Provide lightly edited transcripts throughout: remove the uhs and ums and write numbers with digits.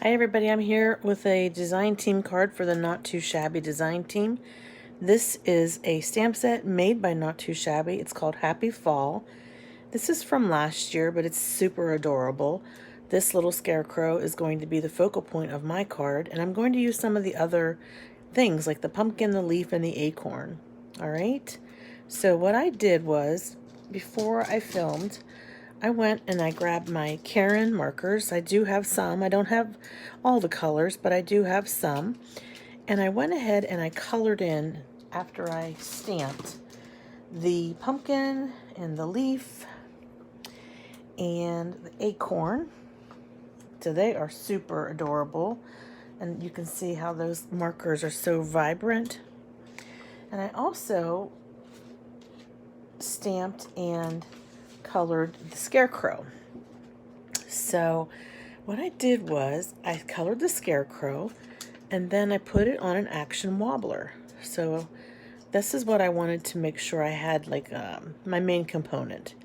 Hi everybody, I'm here with a design team card for the Not Too Shabby design team. This is a stamp set made by Not Too Shabby. It's called Happy Fall. This is from last year, but it's super adorable. This little scarecrow is going to be the focal point of my card, and I'm going to use some of the other things like the pumpkin, the leaf, and the acorn. All right, so what I did was, before I filmed, I went and I grabbed my Karen markers. I do have some. I don't have all the colors, but I do have some. And I went ahead and I colored in, after I stamped, the pumpkin and the leaf and the acorn. So they are super adorable. And you can see how those markers are so vibrant. And I also stamped and colored the scarecrow. So what I did was I colored the scarecrow and then I put it on an action wobbler. So this is what I wanted to make sure I had, like my main component.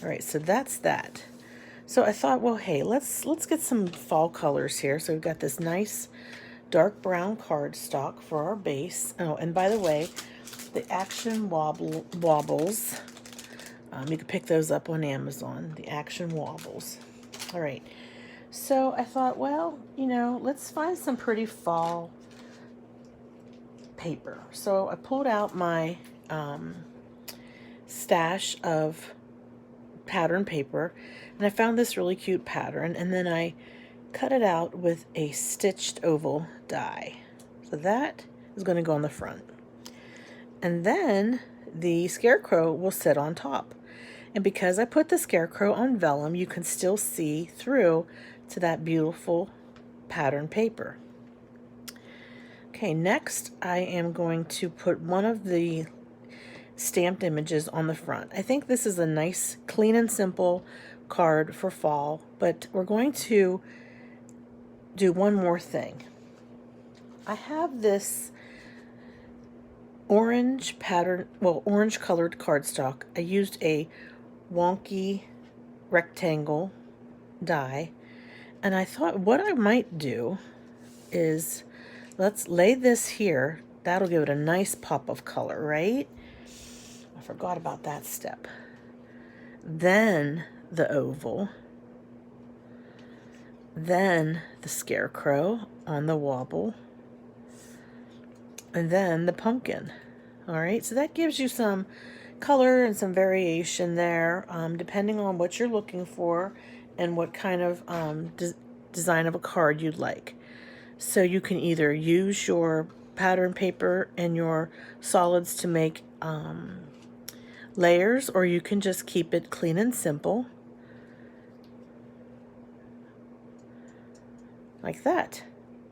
All right, so that's that. So I thought, well, hey, let's get some fall colors here. So we've got this nice dark brown cardstock for our base. Oh, and by the way, the action wobbles. You can pick those up on Amazon, the action wobbles. All right, so I thought, well, let's find some pretty fall paper. So I pulled out my stash of pattern paper, and I found this really cute pattern, and then I cut it out with a stitched oval die. So that is going to go on the front. And then the scarecrow will sit on top. And because I put the scarecrow on vellum, you can still see through to that beautiful pattern paper. Okay, next I am going to put one of the stamped images on the front. I think this is a nice, clean and simple card for fall, but we're going to do one more thing. I have this orange pattern, well, orange colored cardstock. I used a wonky rectangle die, and I thought what I might do is let's lay this here. That'll give it a nice pop of color, right? I forgot about that step. Then the oval, then the scarecrow on the wobble, and then the pumpkin. All right, so that gives you some color and some variation there, depending on what you're looking for and what kind of design of a card you'd like. So you can either use your pattern paper and your solids to make layers, or you can just keep it clean and simple like that.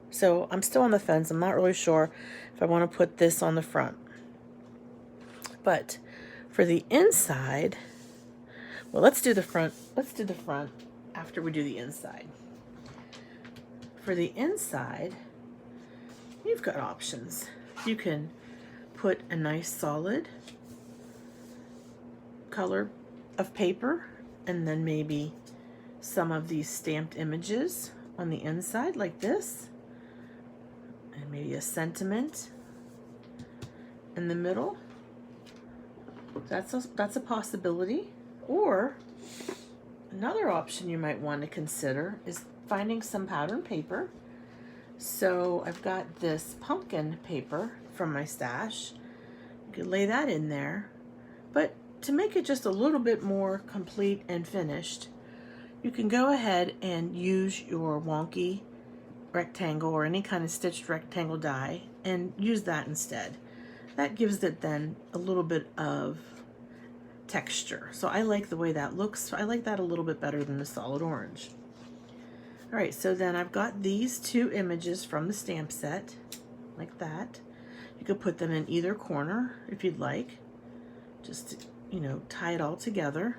So I'm still on the fence. I'm not really sure if I want to put this on the front. But for the inside, well, let's do the front. Let's do the front after we do the inside. For the inside, you've got options. You can put a nice solid color of paper and then maybe some of these stamped images on the inside like this, and maybe a sentiment in the middle. That's a possibility. Or another option you might want to consider is finding some pattern paper. So I've got this pumpkin paper from my stash. You could lay that in there, but to make it just a little bit more complete and finished, you can go ahead and use your wonky rectangle or any kind of stitched rectangle die and use that instead. That gives it then a little bit of texture. So I like the way that looks. I like that a little bit better than the solid orange. All right, so then I've got these two images from the stamp set, like that. You could put them in either corner if you'd like. Just, tie it all together.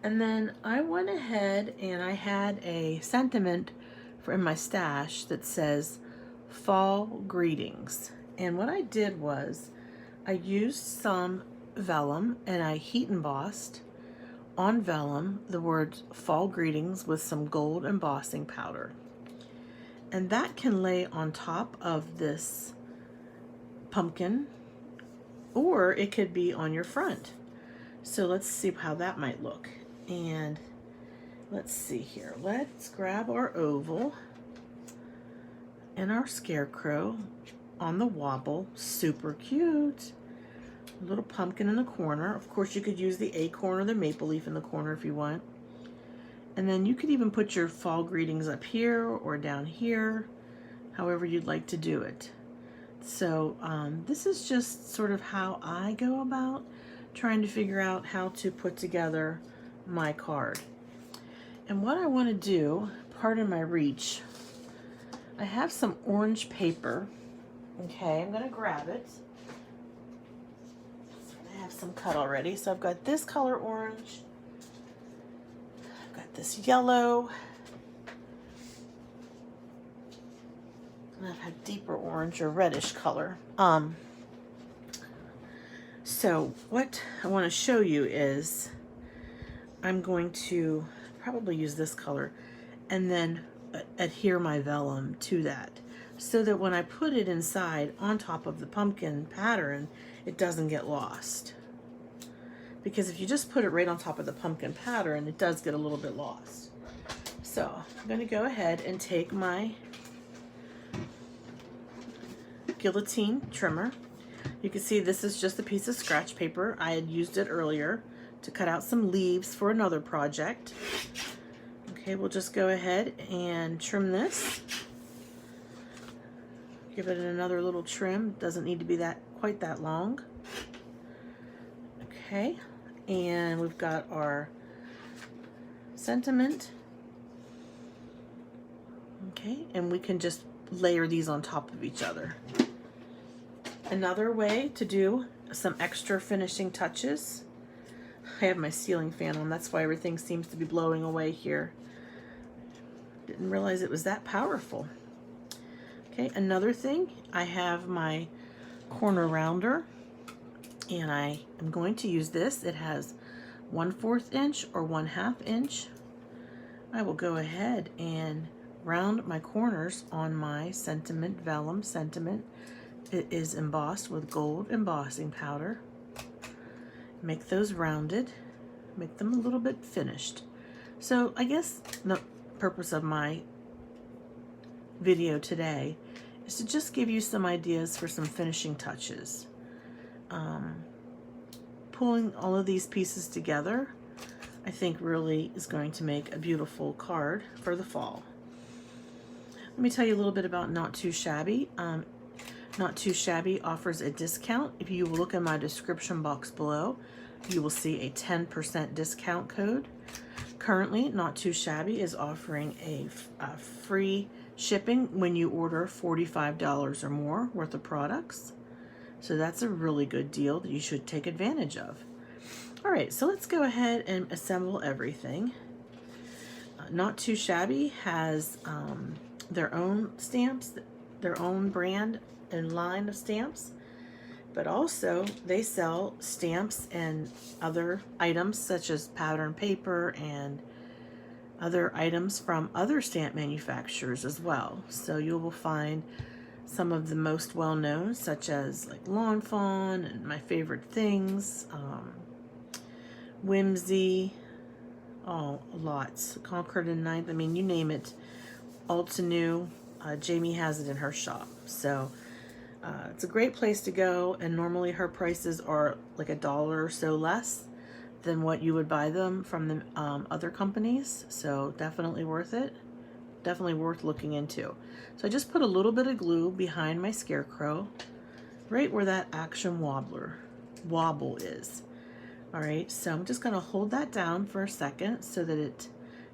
And then I went ahead and I had a sentiment in my stash that says fall greetings. And what I did was I used some vellum and I heat embossed on vellum the words fall greetings with some gold embossing powder. And that can lay on top of this pumpkin, or it could be on your front. So let's see how that might look. And let's see here. Let's grab our oval and our scarecrow on the wobble. Super cute. A little pumpkin in the corner. Of course, you could use the acorn or the maple leaf in the corner if you want. And then you could even put your fall greetings up here or down here, however you'd like to do it. So this is just sort of how I go about trying to figure out how to put together my card. And what I want to do, pardon my reach, I have some orange paper. Okay, I'm going to grab it. I have some cut already. So I've got this color orange. I've got this yellow. And I've had deeper orange or reddish color. So what I want to show you is I'm going to probably use this color and then adhere my vellum to that so that when I put it inside on top of the pumpkin pattern, it doesn't get lost. Because if you just put it right on top of the pumpkin pattern, it does get a little bit lost. So I'm going to go ahead and take my guillotine trimmer. You can see this is just a piece of scratch paper. I had used it earlier to cut out some leaves for another project. Okay, we'll just go ahead and trim this. Give it another little trim. Doesn't need to be quite that long. Okay, and we've got our sentiment. Okay, and we can just layer these on top of each other. Another way to do some extra finishing touches. I have my ceiling fan on, that's why everything seems to be blowing away here. Didn't realize it was that powerful. Okay, another thing, I have my corner rounder, and I am going to use this. It has 1/4 inch or 1/2 inch. I will go ahead and round my corners on my sentiment vellum sentiment. It is embossed with gold embossing powder. Make those rounded, make them a little bit finished. So I guess the purpose of my video today is to just give you some ideas for some finishing touches. Pulling all of these pieces together, I think really is going to make a beautiful card for the fall. Let me tell you a little bit about Not Too Shabby. Not Too Shabby offers a discount. If you look in my description box below, you will see a 10% discount code. Currently, Not Too Shabby is offering a free shipping when you order $45 or more worth of products. So that's a really good deal that you should take advantage of. All right, so let's go ahead and assemble everything. Not Too Shabby has their own stamps, their own brand and line of stamps, but also they sell stamps and other items such as pattern paper and other items from other stamp manufacturers as well. So you will find some of the most well-known, such as like Lawn Fawn and My Favorite Things, Whimsy, lots, Concord and Ninth, I mean, you name it, Ulta New, Jamie has it in her shop. So it's a great place to go, and normally her prices are like $1 or so less than what you would buy them from the other companies. So definitely worth it. Definitely worth looking into. So I just put a little bit of glue behind my scarecrow, right where that action wobble is. All right, so I'm just gonna hold that down for a second so that it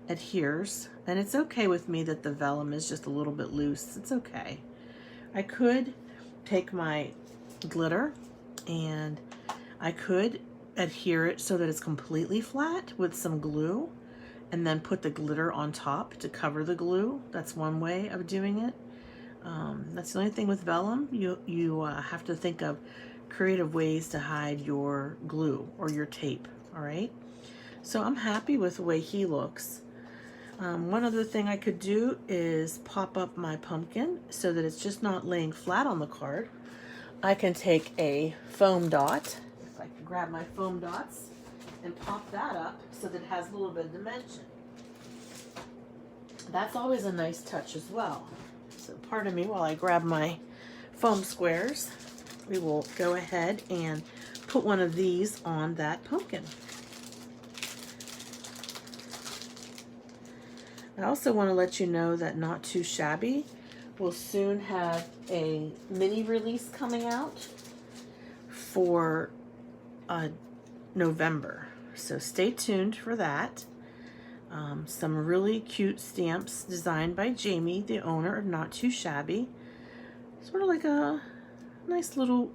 adheres. And it's okay with me that the vellum is just a little bit loose. It's okay. I could take my glitter and I could adhere it so that it's completely flat with some glue, and then put the glitter on top to cover the glue. That's one way of doing it. That's the only thing with vellum. You have to think of creative ways to hide your glue or your tape. All right. So I'm happy with the way he looks. One other thing I could do is pop up my pumpkin so that it's just not laying flat on the card. I can take a foam dot, if I can grab my foam dots, and pop that up so that it has a little bit of dimension. That's always a nice touch as well. So pardon me while I grab my foam squares. We will go ahead and put one of these on that pumpkin. I also want to let you know that Not Too Shabby will soon have a mini release coming out for November. So stay tuned for that. Some really cute stamps designed by Jamie, the owner of Not Too Shabby. Sort of like a nice little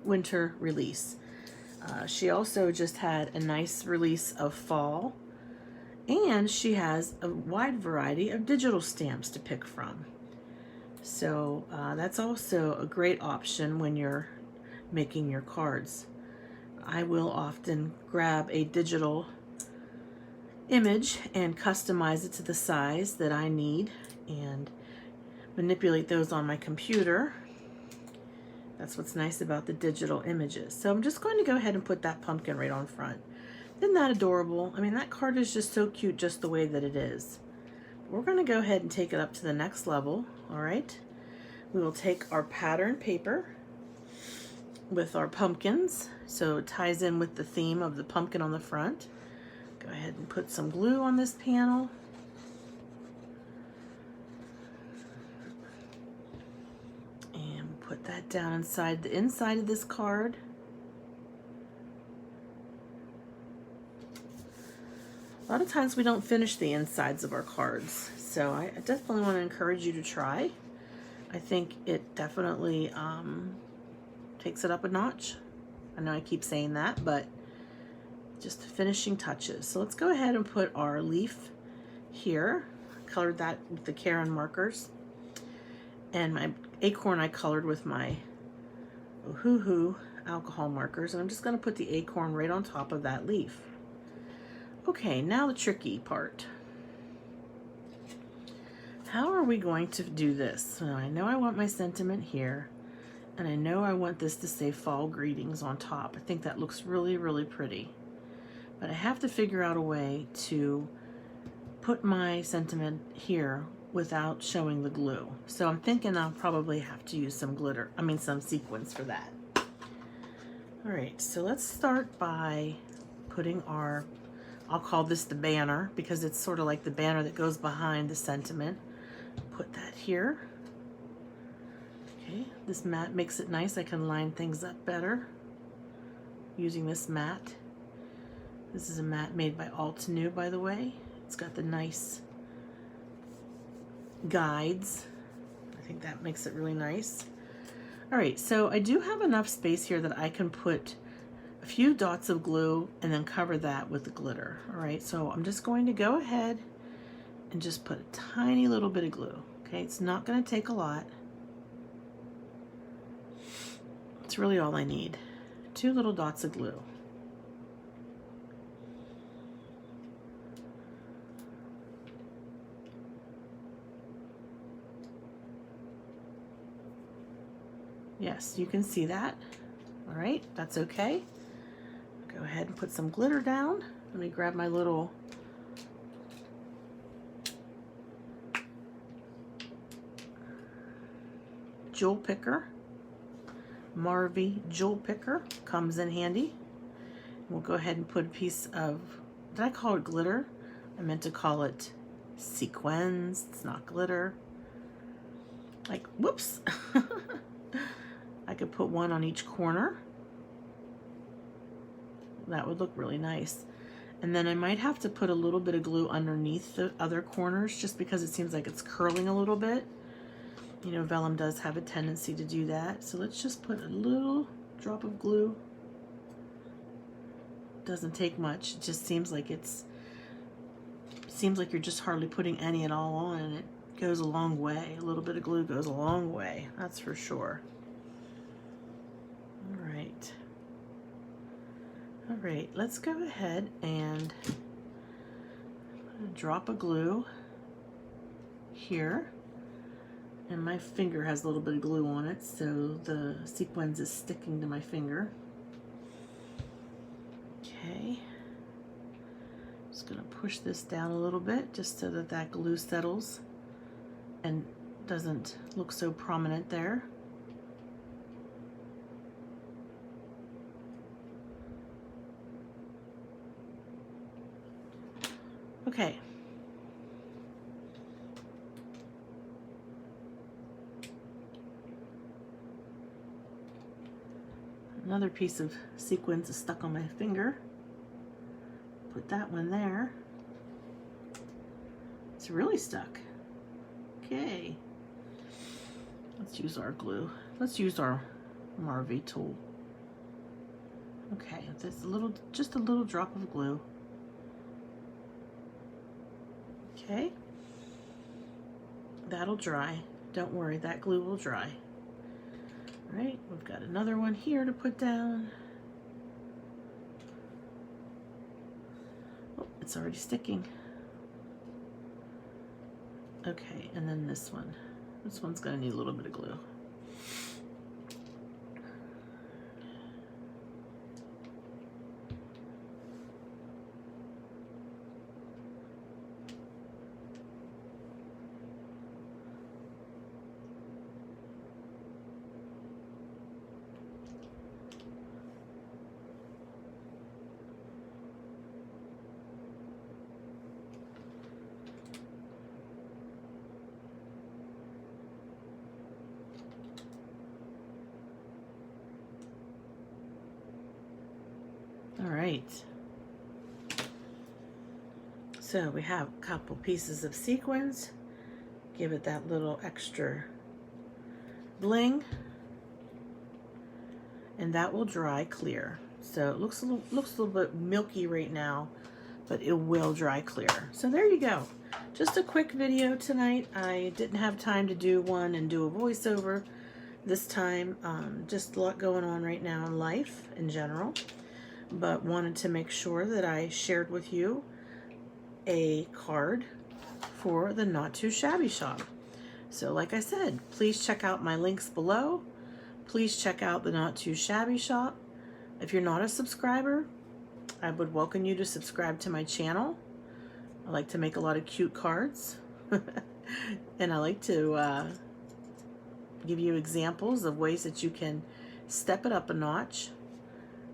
winter release. She also just had a nice release of fall. And she has a wide variety of digital stamps to pick from. So that's also a great option when you're making your cards. I will often grab a digital image and customize it to the size that I need and manipulate those on my computer. That's what's nice about the digital images. So I'm just going to go ahead and put that pumpkin right on front. Isn't that adorable? I mean, that card is just so cute just the way that it is. We're going to go ahead and take it up to the next level, all right? We will take our pattern paper with our pumpkins, so it ties in with the theme of the pumpkin on the front. Go ahead and put some glue on this panel. And put that down inside the inside of this card. A lot of times we don't finish the insides of our cards, so I definitely want to encourage you to try. I think it definitely takes it up a notch. I know I keep saying that, but just the finishing touches. So let's go ahead and put our leaf here. I colored that with the Karen markers. And my acorn I colored with my Oohoo alcohol markers. And I'm just going to put the acorn right on top of that leaf. Okay, now the tricky part. How are we going to do this? So I know I want my sentiment here, and I know I want this to say fall greetings on top. I think that looks really, really pretty. But I have to figure out a way to put my sentiment here without showing the glue. So I'm thinking I'll probably have to use some glitter, some sequins for that. All right, so let's start by putting our, I'll call this the banner because it's sort of like the banner that goes behind the sentiment. Put that here. Okay, this mat makes it nice. I can line things up better using this mat. This is a mat made by Alt New, by the way. It's got the nice guides. I think that makes it really nice. All right, so I do have enough space here that I can put a few dots of glue and then cover that with the glitter. All right, so I'm just going to go ahead and just put a tiny little bit of glue. Okay, it's not going to take a lot. It's really all I need. 2 little dots of glue. Yes, you can see that. All right, that's okay. Go ahead and put some glitter down. Let me grab my little jewel picker. Marvy jewel picker comes in handy. We'll go ahead and put a piece of, did I call it glitter? I meant to call it sequins. It's not glitter. Like, whoops. I could put one on each corner. That would look really nice. And then I might have to put a little bit of glue underneath the other corners just because it seems like it's curling a little bit. You know, vellum does have a tendency to do that. So let's just put a little drop of glue. Doesn't take much. It just seems like you're just hardly putting any at all on, and it goes a long way. A little bit of glue goes a long way, that's for sure. All right, let's go ahead and a drop of glue here, and my finger has a little bit of glue on it, so the sequins is sticking to my finger. Okay, just gonna push this down a little bit just so that that glue settles and doesn't look so prominent there. Okay. Another piece of sequins is stuck on my finger. Put that one there. It's really stuck. Okay. Let's use our glue. Let's use our Marvy tool. Okay, there's just a little drop of glue. Okay. That'll dry. Don't worry, that glue will dry. All right, we've got another one here to put down. Oh, it's already sticking. Okay, and then this one. This one's gonna need a little bit of glue. All right, so we have a couple pieces of sequins. Give it that little extra bling, and that will dry clear. So it looks a little bit milky right now, but it will dry clear. So there you go. Just a quick video tonight. I didn't have time to do one and do a voiceover this time. Just a lot going on right now in life in general, but wanted to make sure that I shared with you a card for the Not Too Shabby shop. So like I said, please check out my links below. Please check out the Not Too Shabby shop. If you're not a subscriber, I would welcome you to subscribe to my channel. I like to make a lot of cute cards and I like to give you examples of ways that you can step it up a notch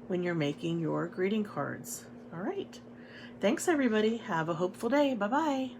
when you're making your greeting cards. All right. Thanks everybody. Have a hopeful day. Bye-bye.